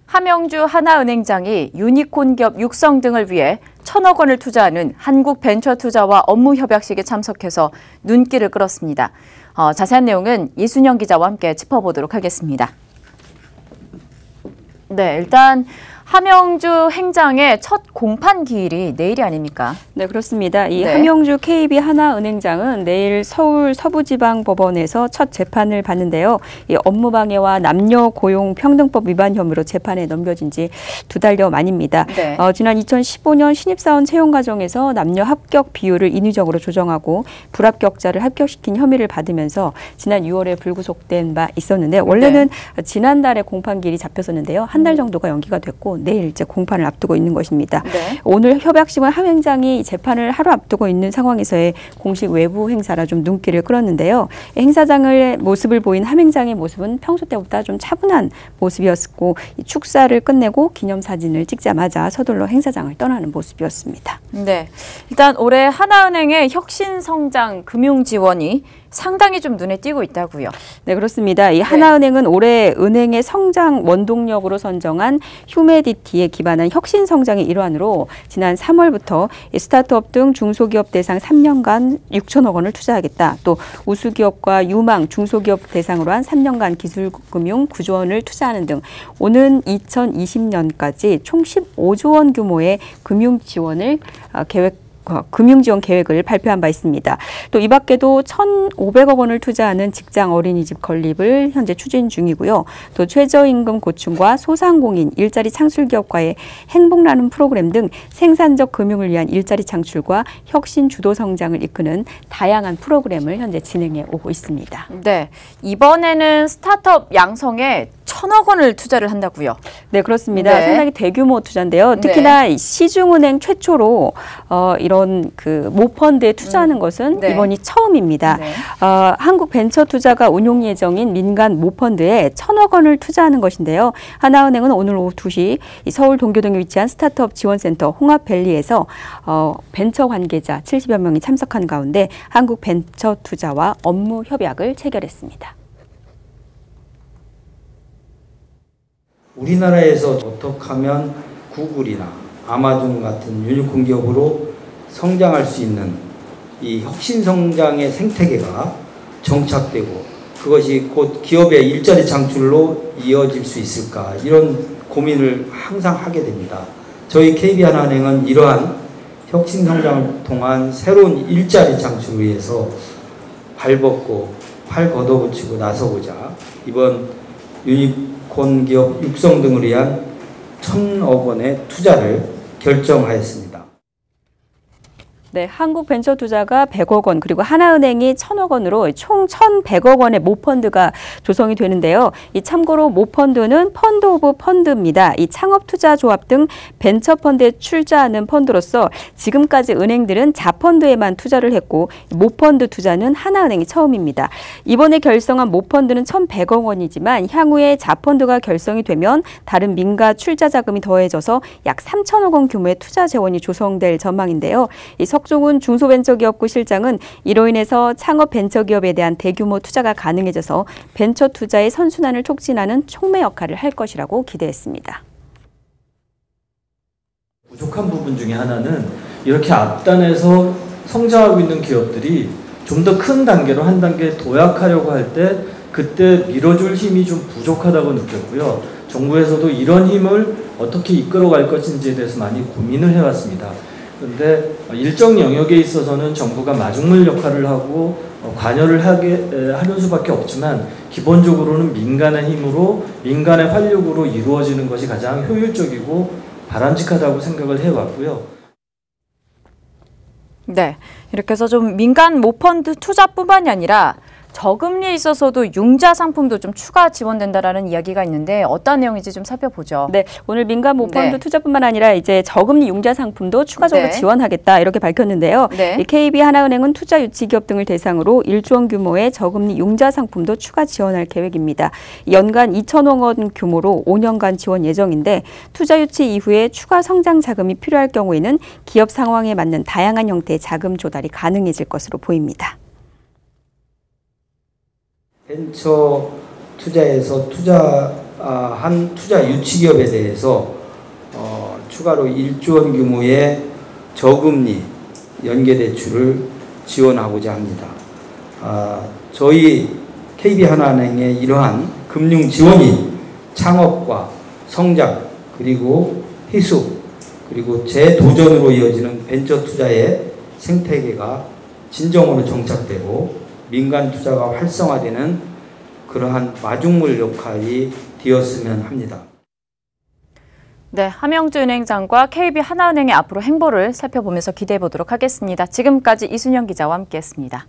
함영주 하나은행장이 유니콘 기업 육성 등을 위해 1,000억 원을 투자하는 한국벤처투자와 업무협약식에 참석해서 눈길을 끌었습니다. 자세한 내용은 이순영 기자와 함께 짚어보도록 하겠습니다. 네, 일단 함영주 행장의 첫 공판 기일이 내일이 아닙니까? 네, 그렇습니다. 이 함영주 KB 하나은행장은 내일 서울 서부지방법원에서 첫 재판을 받는데요. 이 업무방해와 남녀고용평등법 위반 혐의로 재판에 넘겨진 지 2달여 만입니다. 네. 지난 2015년 신입사원 채용 과정에서 남녀 합격 비율을 인위적으로 조정하고 불합격자를 합격시킨 혐의를 받으면서 지난 6월에 불구속된 바 있었는데 원래는 지난달에 공판 기일이 잡혔었는데요. 한 달 정도가 연기가 됐고 내일 이제 공판을 앞두고 있는 것입니다. 네. 오늘 협약식은 함행장이 재판을 하루 앞두고 있는 상황에서의 공식 외부 행사라 좀 눈길을 끌었는데요. 행사장의 모습을 보인 함행장의 모습은 평소 때보다 좀 차분한 모습이었고 이 축사를 끝내고 기념사진을 찍자마자 서둘러 행사장을 떠나는 모습이었습니다. 네, 일단 올해 하나은행의 혁신성장 금융지원이 상당히 좀 눈에 띄고 있다고요. 네, 그렇습니다. 이 하나은행은 올해 은행의 성장 원동력으로 선정한 휴메디티에 기반한 혁신 성장의 일환으로 지난 3월부터 스타트업 등 중소기업 대상 3년간 6천억 원을 투자하겠다. 또 우수기업과 유망 중소기업 대상으로 한 3년간 기술금융 9조 원을 투자하는 등 오는 2020년까지 총 15조 원 규모의 금융지원 계획을 발표한 바 있습니다. 또 이 밖에도 1,500억 원을 투자하는 직장 어린이집 건립을 현재 추진 중이고요. 또 최저임금 고충과 소상공인, 일자리 창출 기업과의 행복나눔 프로그램 등 생산적 금융을 위한 일자리 창출과 혁신 주도 성장을 이끄는 다양한 프로그램을 현재 진행해 오고 있습니다. 네, 이번에는 스타트업 양성에 1,000억 원을 투자를 한다고요? 네, 그렇습니다. 네. 상당히 대규모 투자인데요. 특히나 시중은행 최초로 이런 그 모펀드에 투자하는 것은 이번이 처음입니다. 한국벤처투자가 운용 예정인 민간 모펀드에 1,000억 원을 투자하는 것인데요. 하나은행은 오늘 오후 2시 서울 동교동에 위치한 스타트업 지원센터 홍합밸리에서 벤처 관계자 70여 명이 참석한 가운데 한국벤처투자와 업무 협약을 체결했습니다. 우리나라에서 어떻게 하면 구글이나 아마존 같은 유니콘 기업으로 성장할 수 있는 이 혁신 성장의 생태계가 정착되고 그것이 곧 기업의 일자리 창출로 이어질 수 있을까 이런 고민을 항상 하게 됩니다. 저희 KB하나은행은 이러한 혁신 성장을 통한 새로운 일자리 창출을 위해서 발벗고 팔 걷어붙이고 나서고자 이번 유니콘 기업 육성 등을 위한 1,000억 원의 투자를 결정하였습니다. 네, 한국벤처투자가 100억 원 그리고 하나은행이 1,000억 원으로 총 1,100억 원의 모펀드가 조성이 되는데요. 이 참고로 모펀드는 펀드 오브 펀드입니다. 이 창업투자조합 등 벤처펀드에 출자하는 펀드로서 지금까지 은행들은 자펀드에만 투자를 했고 모펀드 투자는 하나은행이 처음입니다. 이번에 결성한 모펀드는 1,100억 원이지만 향후에 자펀드가 결성이 되면 다른 민가 출자 자금이 더해져서 약 3,000억 원 규모의 투자 재원이 조성될 전망인데요. 이 석종훈 중소벤처기업부 실장은 이로 인해서 창업 벤처기업에 대한 대규모 투자가 가능해져서 벤처 투자의 선순환을 촉진하는 촉매 역할을 할 것이라고 기대했습니다. 부족한 부분 중에 하나는 이렇게 앞단에서 성장하고 있는 기업들이 좀 더 큰 단계로 한 단계 도약하려고 할 때 그때 밀어줄 힘이 좀 부족하다고 느꼈고요. 정부에서도 이런 힘을 어떻게 이끌어갈 것인지에 대해서 많이 고민을 해왔습니다. 그런데 일정 영역에 있어서는 정부가 마중물 역할을 하고 관여를 하는 수밖에 없지만 기본적으로는 민간의 힘으로 민간의 활력으로 이루어지는 것이 가장 효율적이고 바람직하다고 생각을 해왔고요. 네, 이렇게 해서 좀 민간 모펀드 투자뿐만이 아니라 저금리에 있어서도 융자 상품도 좀 추가 지원된다라는 이야기가 있는데 어떤 내용인지 좀 살펴보죠. 네, 오늘 민간 모펀드 투자뿐만 아니라 이제 저금리 융자 상품도 추가적으로 지원하겠다 이렇게 밝혔는데요. 이 KB 하나은행은 투자 유치 기업 등을 대상으로 1조 원 규모의 저금리 융자 상품도 추가 지원할 계획입니다. 연간 2,000억 원 규모로 5년간 지원 예정인데 투자 유치 이후에 추가 성장 자금이 필요할 경우에는 기업 상황에 맞는 다양한 형태의 자금 조달이 가능해질 것으로 보입니다. 벤처 투자에서 투자 한 투자 유치기업에 대해서 추가로 1조 원 규모의 저금리 연계대출을 지원하고자 합니다. 저희 KB하나은행의 이러한 금융 지원이 창업과 성장 그리고 희숙 그리고 재도전으로 이어지는 벤처 투자의 생태계가 진정으로 정착되고 민간 투자가 활성화되는 그러한 마중물 역할이 되었으면 합니다. 네, 함영주 은행장과 KB하나은행의 앞으로 행보를 살펴보면서 기대해 보도록 하겠습니다. 지금까지 이순영 기자와 함께했습니다.